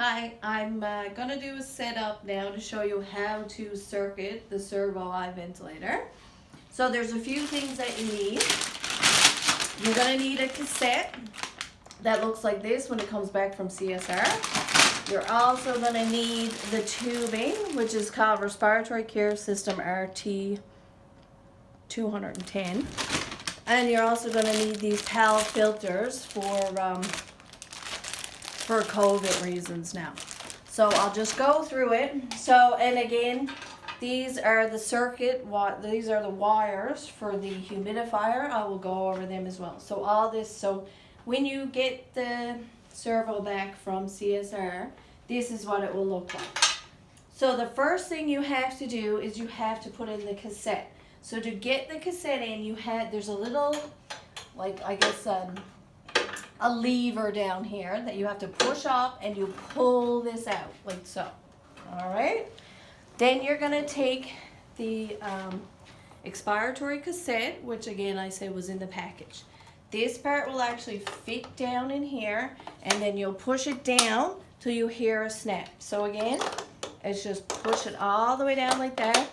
Hi, I'm gonna do a setup now to show you how to circuit the servo ventilator. So there's a few things that you need. You're gonna need a cassette that looks like this when it comes back from CSR. You're also gonna need the tubing, which is called Respiratory Care System RT 210. And you're also gonna need these PAL filters for COVID reasons now. So I'll just go through it. So, and again, these are the these are the wires for the humidifier. I will go over them as well. So all this, so when you get the servo back from CSR, this is what it will look like. So the first thing you have to do is you have to put in the cassette. So to get the cassette in, there's a little, like I guess, a lever down here that you have to push up and you pull this out like so. All right. Then you're going to take the expiratory cassette, which again I say was in the package. This part will actually fit down in here, and then you'll push it down till you hear a snap. So again, it's just push it all the way down like that.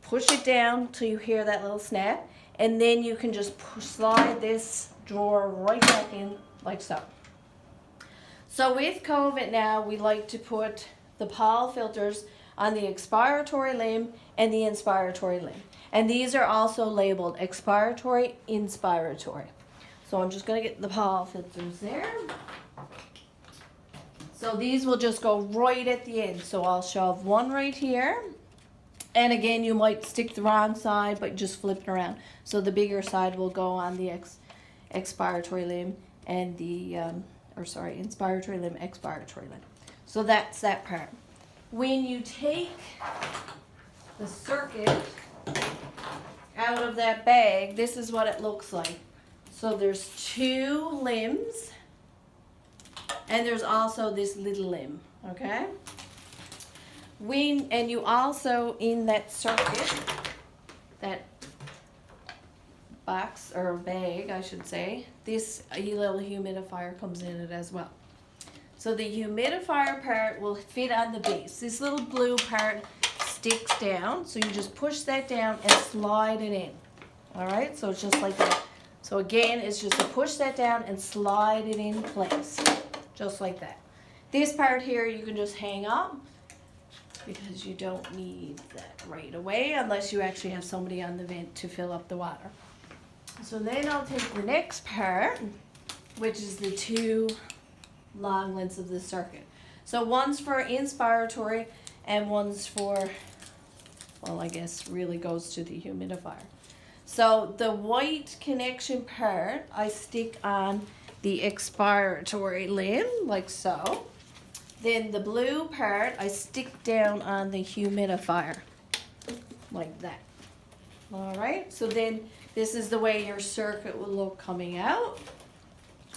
Push it down till you hear that little snap, and then you can just slide this drawer right back in like so. So with COVID now, we like to put the PAL filters on the expiratory limb and the inspiratory limb. And these are also labeled expiratory, inspiratory. So I'm just going to get the PAL filters there. So these will just go right at the end. So I'll shove one right here. And again, you might stick the wrong side, but just flip it around. So the bigger side will go on the expiratory limb and the, inspiratory limb, expiratory limb. So that's that part. When you take the circuit out of that bag, this is what it looks like. So there's two limbs, and there's also this little limb, okay? And you also, in that circuit, that box or bag, I should say, this little humidifier comes in it as well. So the humidifier part will fit on the base. This little blue part sticks down, so you just push that down and slide it in. All right, so it's just like that. So again, it's just to push that down and slide it in place, just like that. This part here you can just hang up because you don't need that right away unless you actually have somebody on the vent to fill up the water. So then I'll take the next part, which is the two long lengths of the circuit. So one's for inspiratory and one's for, well, I guess really goes to the humidifier. So the white connection part I stick on the expiratory limb like so. Then the blue part I stick down on the humidifier like that. All right, so then this is the way your circuit will look coming out.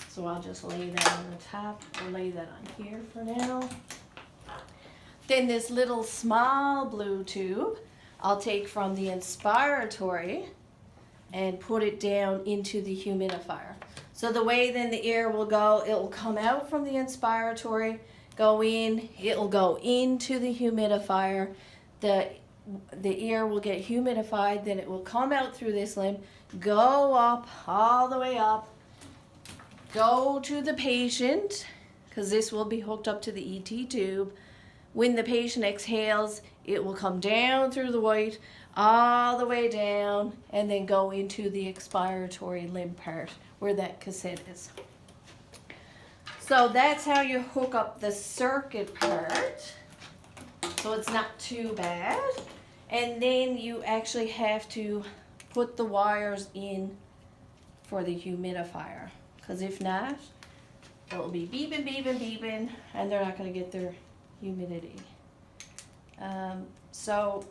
So I'll just lay that on the top, or lay that on here for now. Then this little small blue tube I'll take from the inspiratory and put it down into the humidifier. So the way then the air will go, it will come out from the inspiratory, go in, it will go into the humidifier. The air will get humidified, then it will come out through this limb, go up, all the way up, go to the patient, because this will be hooked up to the ET tube. When the patient exhales, it will come down through the white, all the way down, and then go into the expiratory limb part where that cassette is. So that's how you hook up the circuit part. So it's not too bad. And then you actually have to put the wires in for the humidifier. Because if not, it will be beeping, beeping, beeping, and they're not going to get their humidity. So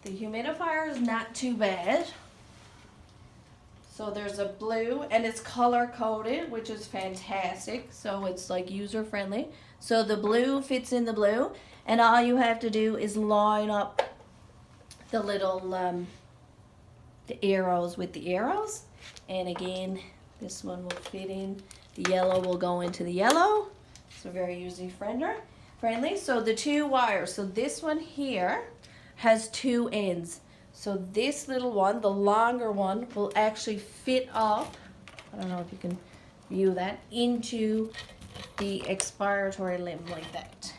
the humidifier is not too bad. So there's a blue, and it's color coded, which is fantastic. So it's like user friendly. So the blue fits in the blue, and all you have to do is line up the little the arrows with the arrows. And again, this one will fit in. The yellow will go into the yellow. So very user-friendly. So the two wires. So this one here has two ends. So this little one, the longer one, will actually fit up, I don't know if you can view that, into the expiratory limb like that.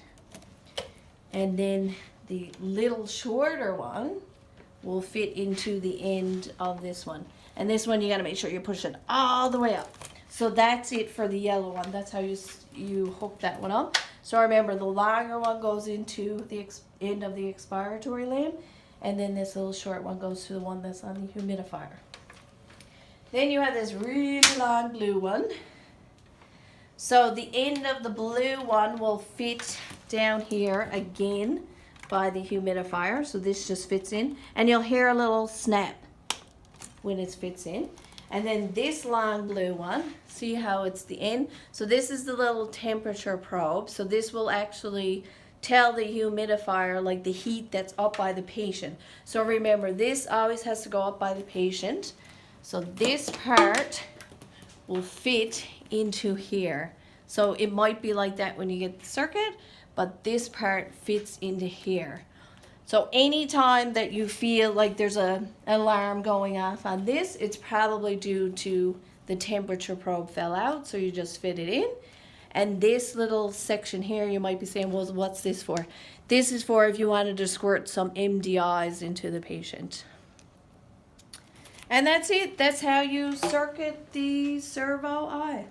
And then the little shorter one will fit into the end of this one. And this one you gotta make sure you push it all the way up. So that's it for the yellow one. That's how you hook that one up. So remember, the longer one goes into the end of the expiratory limb, and then this little short one goes to the one that's on the humidifier. Then you have this really long blue one. So the end of the blue one will fit down here again by the humidifier. So this just fits in, and you'll hear a little snap when it fits in. And then this long blue one, see how it's the end? So this is the little temperature probe. So this will actually tell the humidifier like the heat that's up by the patient. So remember, this always has to go up by the patient. So this part will fit into here. So it might be like that when you get the circuit, but this part fits into here. So anytime that you feel like there's an alarm going off on this, it's probably due to the temperature probe fell out, so you just fit it in. And this little section here, you might be saying, well, what's this for? This is for if you wanted to squirt some MDIs into the patient. And that's it. That's how you circuit the servo eye.